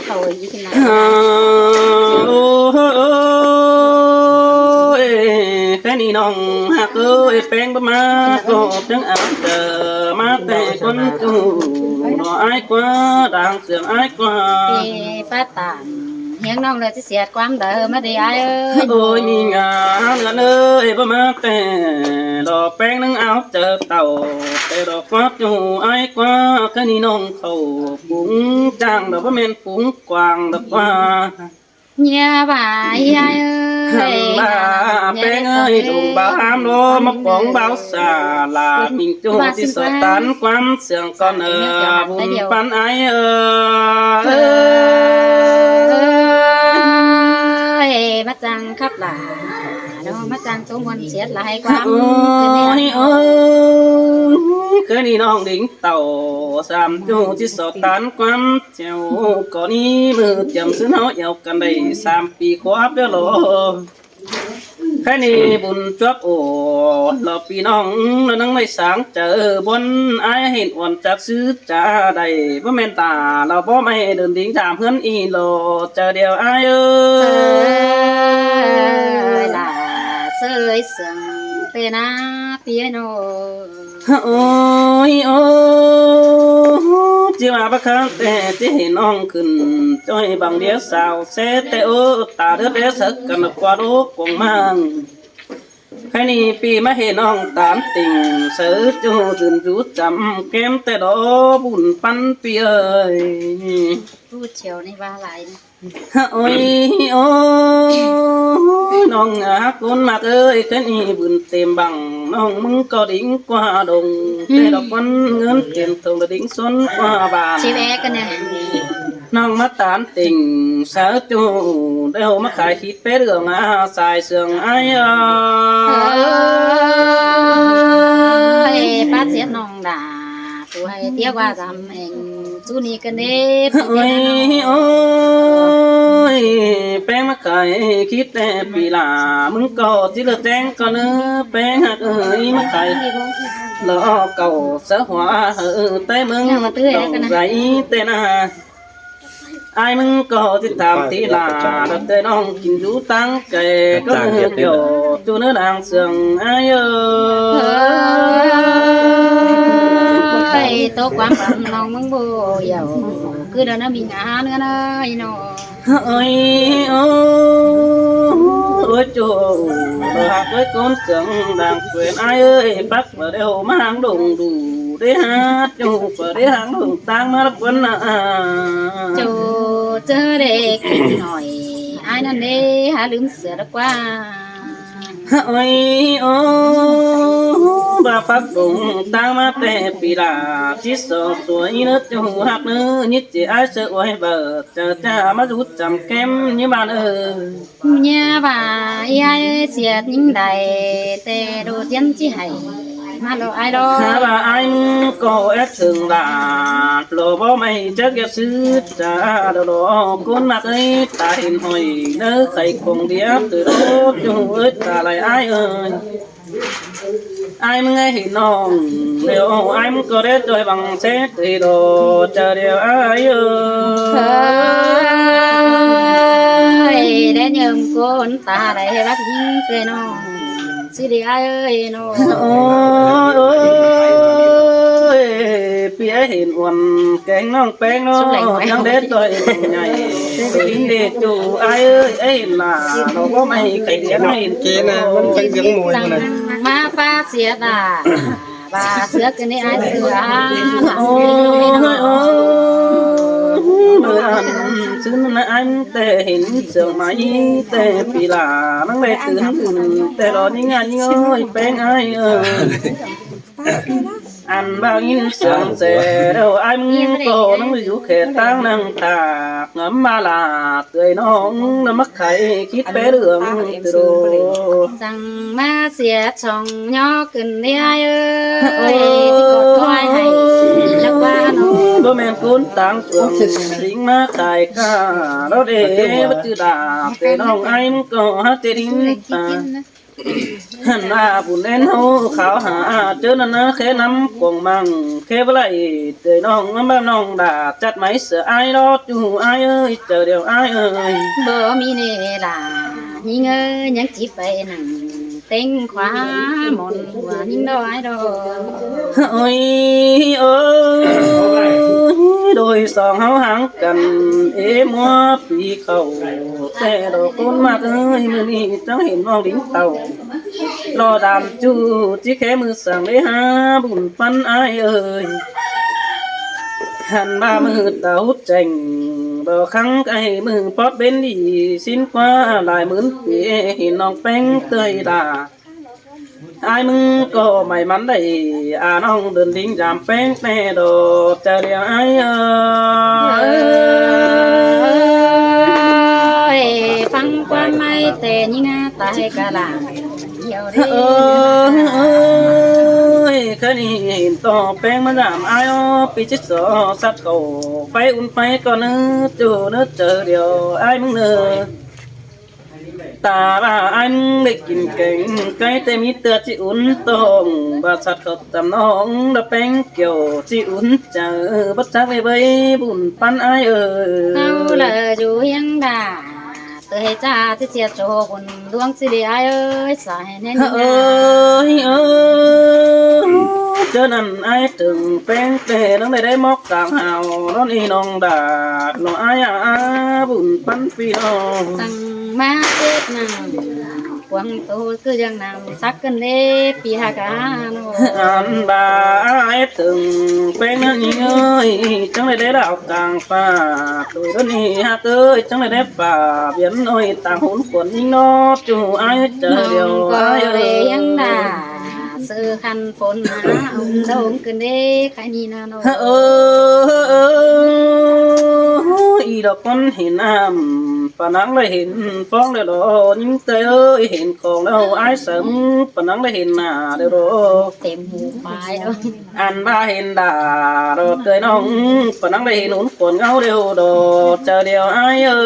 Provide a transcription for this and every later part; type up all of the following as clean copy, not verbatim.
เขาอยู่ที่ไหนโอ้ยแค่นี้น้องหักเอ้ยแป้งประมาโกบจังอาเจอมาแต่คนจูหน่ออ้ายกว่าด่างเสียงอ้ายกว่าป้าตามเฮียงน้องเลยที่เสียความเดิมมาได้ไอ้เอ้ยโอ้ยมีงานกันเอ้ยประมาแต่ดอกแป้งนึงเอาเจอเต่าแต่ดอกฟักจูอ้ายกว่าแค่นี้น้องเขาปุ๋งจังดอกว่าแม่นปุ๋งกวางดอกว่าเนี่ยบ่ายไอ้เอ้ยบ้าแป้งเอ้ยดุงบ่าวหามโลมาปองบ่าวสาลามิงจูที่สตันความเสียงก่อนบุญปันไอมาจังครับหล่ะเนาะมาจังตัวมันเสียหลายความเคยนี่น้องดิ่งเต่าสามจูที่สตันความเจ้าก่อนนี้มือจำซื้อเนาะเอากันได้3 ปีครับเด้อหรอแค่นี้บุญจวบโอ้เราพี่น้องเรานั่งไม่สางเจอบนไอเห็นอ่อนจากซื้อจ่าได้บ่แม่นตาเราบ่ไม่เดินดิ้งถามเพื่อนอีโลเจอเดียวไอเอ้ยล่ะเสยเสียงเตนะเปียโนโอ้ยโอ้จีว่าบักคังแต่ที่เห็นน้องขึ้นจ้อยบางเดียวสาวเสแต่โอ้ตาเดือดเดือดสักกันกว่าลูกกงมังแค่นี้ปีมาเห็นน้องตามติ่งเสือจูตื่นจูจำเกมแต่ดอบุญปันเปียพูดเชียวในว่าอะไรโอ้ยโอ้น้องฮักคนมากเอ้ยแค่นี้บุญเต็มบังน้องมึงก็ดิ่งกว่าดงแต่ดอกวันเงินเก็บทงดิ่งสนกว่าบานชีแวกันเนี่ยน้องมาตามติ่งสาวจูเดี๋ยวมาขายคิดไปเรื่องสายเสื่องไอ้ป้าเสียน้องด่าตัวให้เตี้ยว่าทำเองจูนี่กันเด้โอ้ยโอ้ยแป้งมาขายคิดแต่ปีหลามึงก็ที่เลือแจ้งก็เนื้อแป้งหักเอ้ยมาขายล้อเก่าเสือหัวแต่มึงต้องใส่แต่หน้าไอ้มึงก็ที่ตามที่ลาดับแต่น้องกินอยู่ตั้งใจก็เหือกโยจูเนื้อด่างเสื่องไอ้โตความฝันน้องมึงโบยาวคือเดินมีงานกันเลยเนาะโอ้ยโอ้ยจูหักvới con sừng đàng quyền ai ơi bắt vào đều mang đồng đủ để hát chu và để hàng đồng tang mà quân chu chớ để hỏi aiนั่นเด้หาลืมเสือละกว่าôi ô bà phát đồng tang mà tè pì là chỉ sợ suối nước chu hạt nữa nhất chỉ ai sợ ôi bờ chờ cha mà rút chầm kem như bạn ơi nhà bà ai xiết những đầy tè đồ chân chỉ hay mà đồ ai đó bà anh có ép thường là đồ bó mày chắc ghép sư cha đồ đồ con mặt ấy ta hình hồi nỡ khẩy cùng điếp từ đó chu ơi ta lại ai ơi ai mới nghe hình nòng nếu ai muốn có đến rồi bằng xét thì đồ chờ điều ai ơi để nhầm con ta đây bắt những cái nó xí đi ai ơi nó ôi phía hình quần cánh non bén nó đang đến rồi nhảy tính để chủ ai ơi ấy là nó có mày cái tiếng này kia nè vẫn phải tiếng mùi này mà ba xía à bà xía cái này ai xưa xưng anh tè hình sương máy tè vì là nó về từ tè đó những anh ơi bén ai ơi anh bao nhiêu sương tè đâu anh cô nó rủ khề tăng năng thà ngắm ba là tươi non nó mắc khẩy khít bé đường từ đồ rằng ma xìa chồng nhỏ cần đi ai ơi thì có ai hay là qua nó bố mẹ cuốn tăng phượng dính má cài ca đó để bất cứ đà tè non anh có hát tè đinh ta หันหน้าบุญเอ็นเฮาขาวหาเจอนั่นนะแค่น้ำกวงมังแค่บ่ไหลเตยน้องบ้านน้องด่าจัดไหมเสืออายรอดอยู่อายเอ้ยเจอเดียวอายเอ้ย บ่มีเนลาหิงเอ้ยยังจิไปนั่งเต็งขวาหมอนหัวหิงดอยดอก โอ้ยเอ้ยโดยสองเฮาห่างกันมัวปีเข้าแต่ดอกต้นมากเอ้ยมื้อนี้จังเห็นน้องดิ้งเต่ารอดามจูจิแค่มือสั่งได้หาบุญปันอายเอ้ยหันมามือเต่าเจ๋งบ่ครั้งไอ้มือปอดเป็นดีสิ้นกว่าหลายหมื่นปีเห็นน้องแป้งเตยดาไอ้มึงก็ไม่มันได้น้องเดินดิ้งจามแป้งแม่ดอกจะเรียกไอ้ฟังความไม่แต่ยิ่งตายกะลาเดียวเด้ แค่นี้เห็นต่อแป้งมันจามไอ้ปีจิตสอสัตว์เขาไฟอุ่นไฟก็เนื้อจูเนื้อเจอเดียวไอ้มึงเนื้อตาบ้าอันได้กินเก่งไก่แต่มีเตือจิอุ่นตรงบาสัตว์เขาจำน้องดะแป้งเกี่ยวจิอุ่นเจอบัดจักไปบุญปันไอเออ เอาละอยู่ยังด่าเตยจ้าที่เสียโจบนดวงสิริไอเอ้ยสายแน่น เอ้ยเจอนั่นไอถึงแป้งแต่ต้องได้มอกกลางหาวน้องอีน้องดาดน้องไอาบุญปันปีน้อง ตั้งมาเกิดนางกวางโตคือยังนำสักกันเด้ปีหากาโน อันบาไอถึงแป้งนั่นยิงเอ้ยจังได้ดาวกลางฟ้าตัวนี้ฮักเอ้ยจังได้ป่าเบียนน้อยต่างหุ่นขนยิงนอจูไอเจอเดียว ก็ ไอ เลยยังด่าซื้อคันฝนหาเอาดงกันเด้ใครนี่นาโน อีดอกคนเห็นน้ำปะนังได้เห็นฟ้องได้รอยิ้มเตยเอ้ยเห็นของแล้วไอ้เสริมปะนังได้เห็นหน้าได้รอ เต็มหูปลายแล้ว อันบ้าเห็นด่ารอเกยน้องปะนังได้เห็นหนุนขนเงาเดียวดอเจอเดียวไอ้เอ้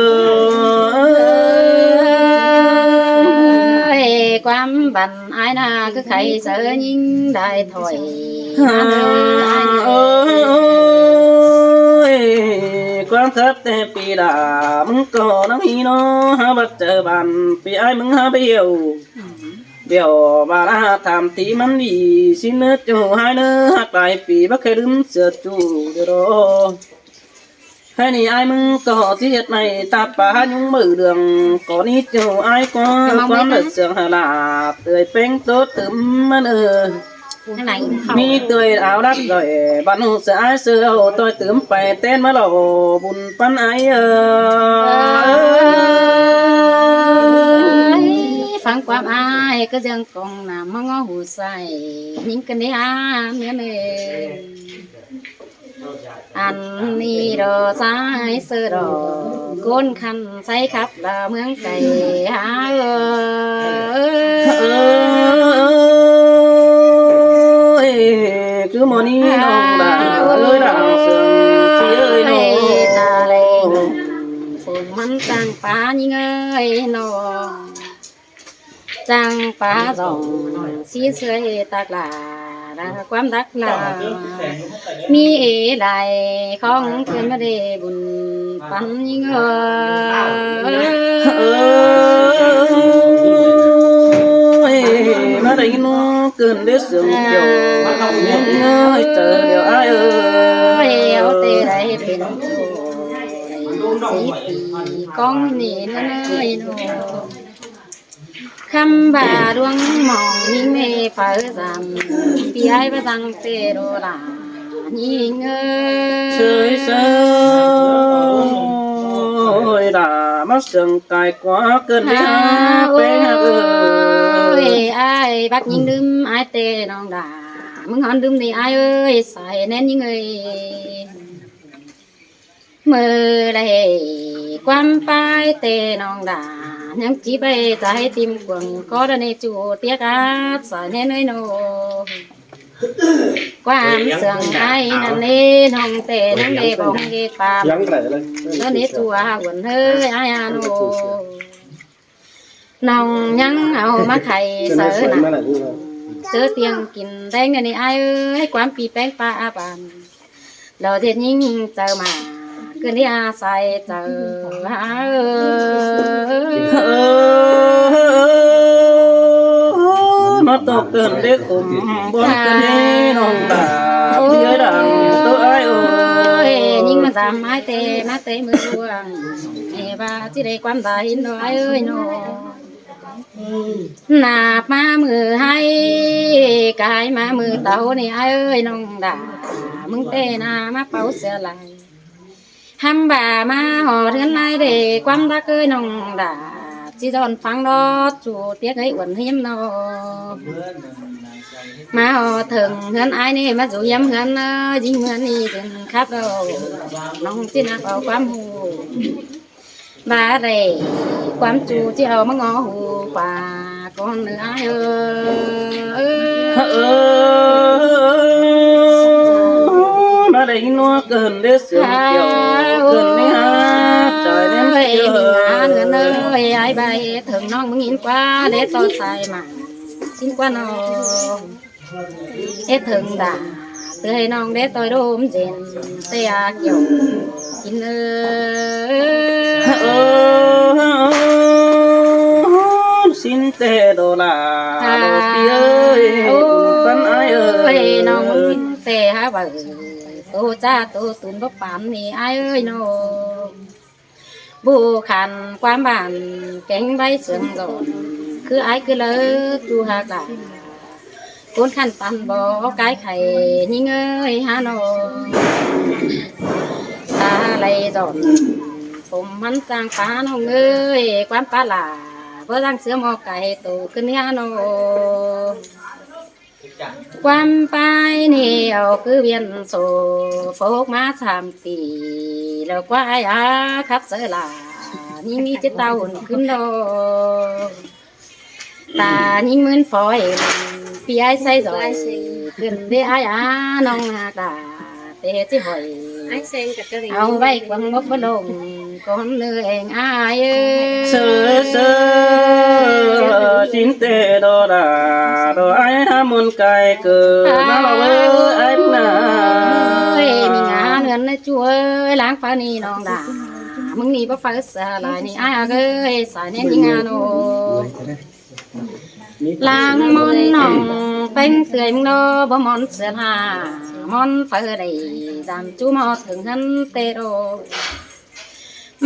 ย ความบันไอ้นาคือใครเสือยิ่งได้ถอย ความทัดแต่ปีดามึงก็น้ำฮีน้อฮะบัดเจอบันปีไอ้มึงฮะเบี้ยวบาลาทำตีมันดีสิเนื้อจูให้เนื้อหักหลายปีบักเคยลืมเสือจูเดี๋ยวรอให้นี่ไอ้มึงก็ที่เหตุในตาป่ายุ่งมือเดืองก่อนนี้จูไอ้ก็ความเดือดเสืองหลาเตยเป้งโตตึมมันข้างในเขา มีตัวเอารักrồi bạn hùng sẽ ai sửa tôi tưởng phải tên mà lộ buồn pan ai ฟังความอายก็ยังกองน้ำมองหูใส่ยิ่งกันได้เมียเมอันนี้รอสายเสือรอก้นคันใส่ขับดาเมืองไก่หาcứ mò ni nong đà ơi đào sườn chi ơi nong ta lên phùng mắn trang phá như ơi nọ trang phá dòng xí xơi tạc làความรักลามีหลายของเพื่อนมาได้บุญปันยิ่งมาได้นู้เกินได้เสื่อมเกี่ยวเจอเดี๋ยวอ้ายเอาเตะได้เป็นจูสีปีกองนี่นั่นเลยโนคำบาดวงมองยิ่งไม่ฝ่าจำปีไอ้ประจังเตโรลายิ่งเฉยเฉยด่ามาเสื่อมกายกว่าเกินได้เป็นไอ้บักยิ่งดื่มไอ้เตน้องด่ามึงหอนดื่มนี่ไอ้เอ้ยใส่แน่นยิ่งเอ้ยเมื่อไรความไปเตน้องด่ายังจีไปใจติมกวงก็ได้ในจูเตียกาสายแน่น้อยโนความเสื่องไอ้นั่นเล่น้องเตน้องเล่บองเกตา ยังไรเลย แล้วนี่ตัวหุ่นเฮ้ยไอ้อาโน น้องยังเอามาไข่ เสน เสื อ อ สวยมา น่ะ หลายรูปแล้ว เจอเตียงกินแดงเนี่ยนี่อ้ายเอ้ยความปีแป้งปลาบานเราเจ็ดยิ่งเจอมาเกินที่อาศัยเจอnó tộc cần để cùng bốn cái này non đà phía đằng tôi ai ย ơi ยิ่งมาสามไม้เตะมาเตะมือดวงเอว่าที่ได้ความตายน้อยเอ้ยน้อหนาบมามือให้กายมามือเต่านี่เอ้ยน้องด่ามึงเตะนามาเป่าเสียไหลทำบ่ามาห่อเทือนไรเด็กความรักเอ้ยน้องด่าจีดอนฟังดอจูเตี้ยไอ้อ้วนเฮียมนอมาห่อถึงเฮือนไอ้นี่มาสู่ย้ำเฮือนยิงเฮือนนี่ถึงครับเราน้องจีนักเอาความหูบาเรความจูที่เอามางอหูกว่าก่อนเนื้อmà đây nó cần để sửa kiểu cần để trời đến เอ้ย bây มีงานเงิน giờ เอ้ยไอ้ใบถึงน้องมึงยินกว่าเด็ดต่อใส่มาชิ้นกว่าน้องเอ็ดถึงด่าเตยน้องเด็ดต่อยโดมเจนเตียเกี่ยวกินxin tê đồ là đồ pi ơi phân ai เอ้ย ơi น้องมึงเตะฮะบ่โตจ้าโตตุนบ่ปานนี่ไอ้เอ้ยน้องบูขันความบ้านแกงใบเสื่อมก่อนคือไอ้คือเลยตูหากาคนขันปันบ่กายไข่ยิ่งเอ้ยฮะน้องตาไหลดอนผมมันจางฟ้าน้องเอ้ยความปลาหลาเพื่อตั้งเสือหมอไก่โตขึ้นฮะน้องความไปนี่เอาคือเวียนโซโฟกมา3 ปีแล้วกว่าไอ้อาครับเสือลานี่มีเจ้าเต่าขึ้นดอกตานี่เหมือนฝอยพี่ไอ้ใส่ดอยขึ้นได้ไอ้อาน้องนาตาเตะที่หอย Ai sen cả cáiเอาไว้กวางมกบ่ลงก่อนเนื้อเองอายเอ้ย sơ sơ xin tê đồ là đồ ai ham muốn cài cờ mà lo ai เอ้ยมี na งานเงินนะช่วยล้างฟ้านี่น้องด่ามึงนี่บ่ฟ้าสลายนี่อายเอ้ยสายแน่นยิงงานโอล้างมอนน้องเป็นเตื่อยมึงโนบ่มอนเสือหามอนเฟอได้ดำจูมอถึงหันเตโร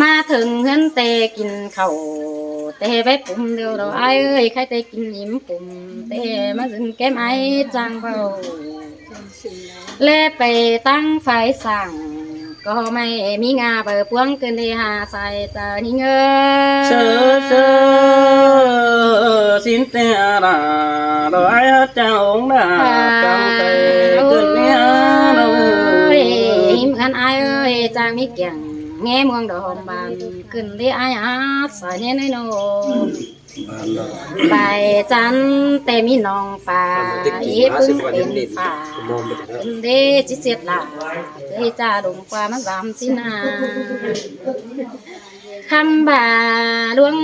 มาถึงหันเตกินข้าวเตไปปุ่มเดียวเราไอ้เอ้ยใครเตกินยิ้มปุ่มเตมาถึงแก้มไอ้จังเบาเล่ไปตั้งไฟสั่งก็ไม่มีงาเปิดพวงเกินที่หาใส่ตานี่เงอ sơ sơ xin tê là đồ ai hết chàng ống đã trong tay cơn mía เอ้ย đâu หิมกันไอ้เอ้ยจางมีเกี่ยงแง่มวงดอกบานขึ้นที่ไอ้อาใส่เนี่ยน้อยโนใบจันแต่มีน้องป่าอีพึ่งเป็นป่าขึ้นที่จิเสียดหลาเคยจ่าดงกว่ามัน3 สินาคำบ่าลวง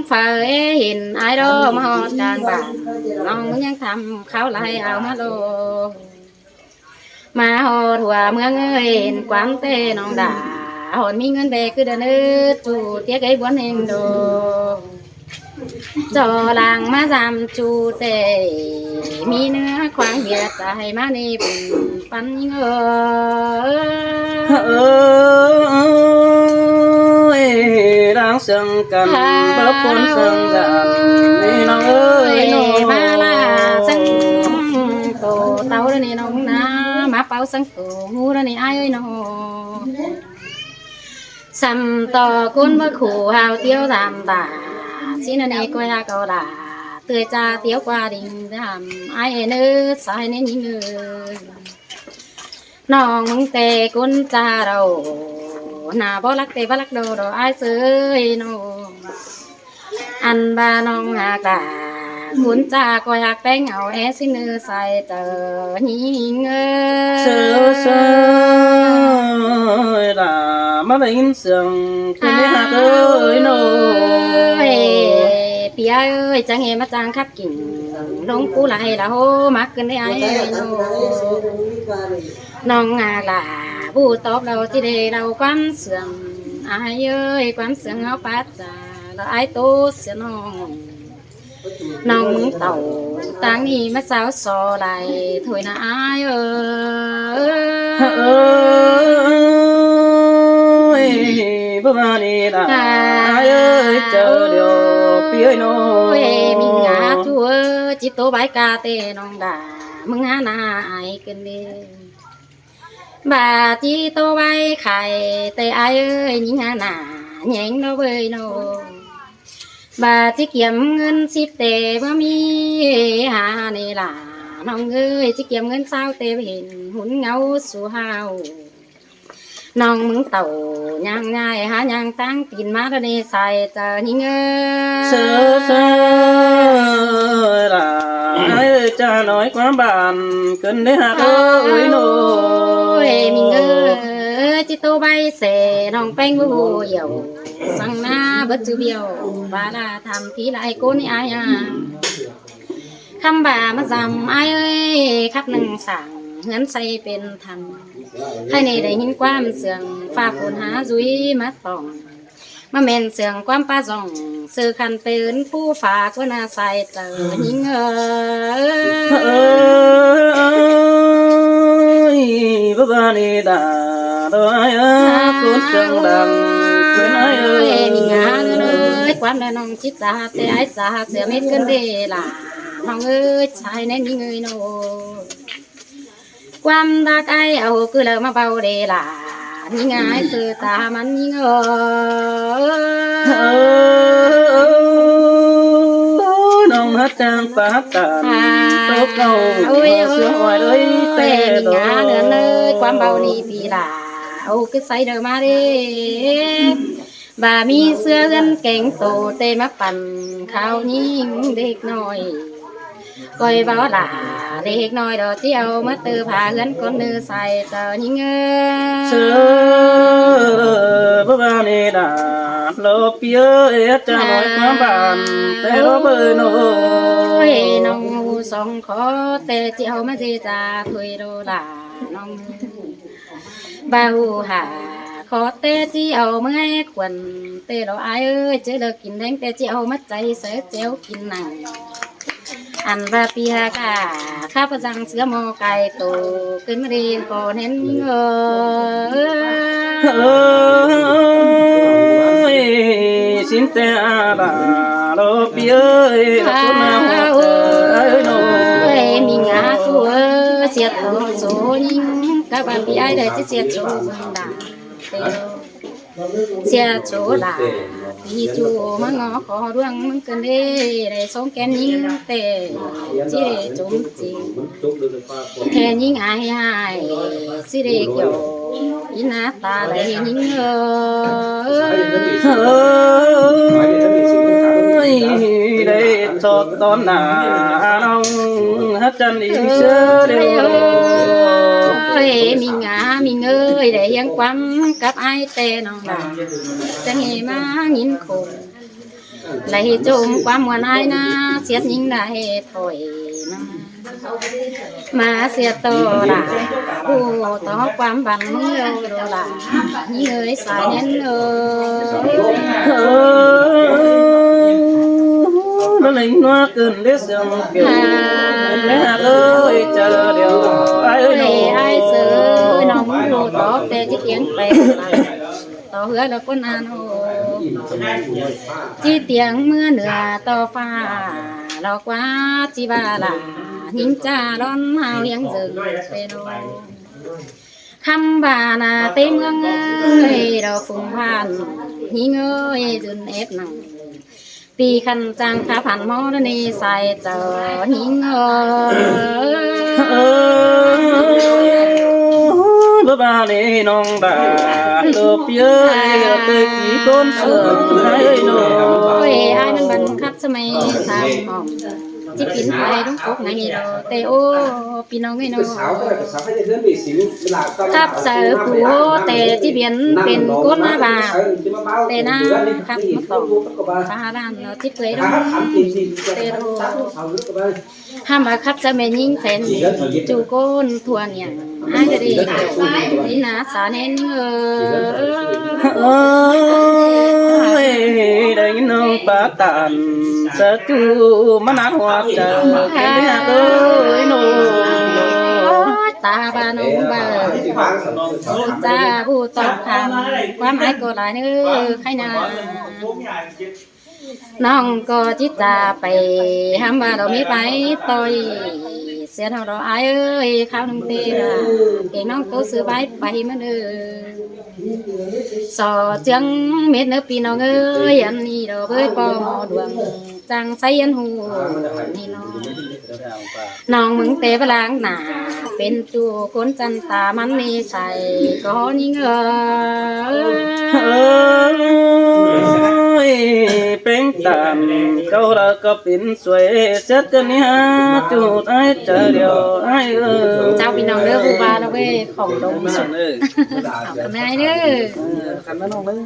เฟยเห็นไอ้ดอมาหอดกลางบ่าน้องยังทำเขาไล่เอามาโลมาหอดหัวเมืองเอ้ยเห็นความเต้น้องด่าหอนมีเงินแบกคือเดินจูเตี้ยไก่บวนเองโดจอลางมา3 จูเตมีเนื้อควางเบียดใจมาในปุ่นปันเงอ ơi đang sân cần bớt con sân dàn đi nó เอ้ย ơi มา nó ละสังโตเต่าแล้วนี่น้องนะมาเป่าสังโตงูแล้วนี่อ้ายเอ้ยน้องสัมต่อคุณเมื่อขู่หาวเตี้ยวตามตาสินันเอกก็ยากก็ด่าเตือจ้าเตี้ยวกว่าดิ่งดำอ้ายเนื้อสายเน้นยิงเงินน้องมึงเตะกุนจ้าเราหน้าบ่รักเตะบ่รักโดดอ้ายเสยน้องอันบาน้องหากาคุณจ้าก็อยากแป้งเอาสิเนื้อใส่เจอยิงเงิน sơ sơ là mắt đánh sườn khi mấy hạt ơi nó เอ้ย ปีเอ้ยจังเฮมาจางคับกิ่งลงปูไหลละโหมักขึ้นได้ไอ้น้องงาลาผู้ตอบเราที่ได้เราความเสื่อมไอ้เอ้ยความเสื่อมเอาปัดจาแล้วไอ้โตเสียน้องมึงเต่าต่างนี้มาสาวซอไหลถอยนะไอ้เอ้ยบ่มานี่ล่ะเอ้ยเจ้าเดียวเปียโนมีงาชัวจิตโตใบกาเตน้องด่ามึงหาหน้าไอ้กันเด้บาจิโตใบไข่แต่ไอ้เอ้ยนี่งาหน้าแหงเราเว้ยโนบาจิเกี่ยมเงิน10เตบ่มีหานี่ล่ะน้องเอ้ยจิเกี่ยมเงิน20เตเห็นหุ่นเงาสู่เฮาน้องมึงเต่าย่างง่ายหาย่างตั้งตีนมาตะนี่ใส่เจอหิงเอ้ยเสือล่ะเอ้ยจะน้อยความบานเกินได้หักเอ้ยโน้ยมิงเอ้ยจิตโตใบเสน้องแป้งบูเหี่ยวสั่งหน้าเบิดจือเบี้ยวบาลาทำทีไรโกนี่อายคำบ่ามาจำอายเอ้ยครับหนึ่งสั่งเหือนใส่เป็นทันให้ในได้ยินความเสียงฟ้าฝนหาจุยมาต้องมาเมนเสียงความป้าส่องสื่อคันเป็นผู้ฝากว่านาใส่เจอยิงบ่บานีดาดอยกุนจังดังเป็นไอ้มีงานเลยความแน่นองจิตตาแต่ไอ้จ่าเสียเม็ดกันเดล่ะน้องเอ้ยชายแน่นยิงเอ้ยโนความรักไอ้เอาคือเรามาเบาเดล่ะนี่ไงสื่อตามันยิงน้องฮัดจังปากตาตกเก่าเสือหอยเลยแต่นี่ไงเดินเลยความเบานี่ปีล่ะเอาคือใส่เดิมมาเด้บ่ามีเสื้อเงินเก่งโตเตมาปั่นข้าวยิงเด็กน้อยก้อยบ่ล่ะเด็กน้อยดอกเจียวมาตือผ้าเงินคนเนื้อใส่เจอยิงเสือบ่บานีดาโลเปียจะน้อยความบานแต่โลเบอร์โนน้องสองขอแต่เจียวมาเจจาถุยโดล่ะน้องบ่าวหาขอเตจีเอาเมื่อขวัญเตเราไอ้เอ้ยเจอเลิกกินแดงเตจีเอามาใจเสือเจียวกินหนังอันว่าปีหากาข้าพจังเสือมอไก่โตขึ้นมาเรียนก่อนเห็นสินเตอาบาโลเปียคุณมามีงาตัวเสียโตโซยิงกับว่าปีไอ้เด้จะเสียโซด่าเสียโซด่าพี่จูมางอขอร่วงมึงกันเด้ได้สองแกนยิงเตะจีเรจมจีแค่ยิงอายหายสิเรเกี่ยวยินาตาไหลยิงได้ทอดตอนหน้าน้องฮัดจันอีเสือเดียวมีงามีเงยได้ยังความกับไอเตน้องบ่าจะเฮมายินคงไหลจมความมวนไอนะเสียยิงได้ถอยมาเสียโตล่ะผู้ต่อความบันมือโดล่ะยิงเอ้ยสายเน้นnó linh nó cơn đế sương kiểu mẹ ơi chờ điều ai sợ nóng đồ tó tê chiếc tiếng bè tỏ hứa là con ăn chi tiếng mưa nửa to pha lo quá chi ba là những cha đón hào yang dừng tê nô khăm bà là tê mương ơi đồ phùng phan nhí ơi dừng ép nặngปีคันจังขาผ่านมอนี่ใส่เจอหิงบ่บาลีน้องดาตัวเปียตะกี้ต้นเสือไอ้น้องไอ้นั่นบันคับสมัยสามหอม ที่ปินไปต้องพกไหนนี่เราแต่โอ้พี่น้องไงเนาะครับเสือผู้แต่ที่เบียนเป็นก้นมาบ่าวแต่นะครับมาต่อฟ้าด้านเราที่เปยร้องแต่โรห้ามมาครับจะไม่ยิ่งแสนจูก้นทวนเนี่ยอ้ายก็ดีนี่นะสาเน้นเอ้ยได้ยินน้องปาตานสะจูมานาหัวใจแค่เดียวเอ้ยโน ตาบานงบาจ้าผู้ตอบคำความหมายก็หลายเนื้อใครนาน้องก็จิตตาไปห้ามว่าเราไม่ไปต่อยเสียเราอายเอ้ยข้าวน้ำเตระเก่งน้องโตซื้อใบไปมาเด้อสอเจียงเม็ดเนื้อปีน้องเอ้ยอันนี้เราเบ้ยปอหมอดวงจังใส่ยันหูนี่น้องน้องมึงเตะพลางหนาเป็นจูคนจันตามันมีใส่ก็นี่เงยเป็นตามเขาเราก็เป็นสวยเสร็จกันเนี่ยจูดไอ้เจอเดียวไอ้เจ้าพี่น้องเด้อบูบาเราเว้ยของดงสุดเอากันได้เด้อขันมาน้องเลย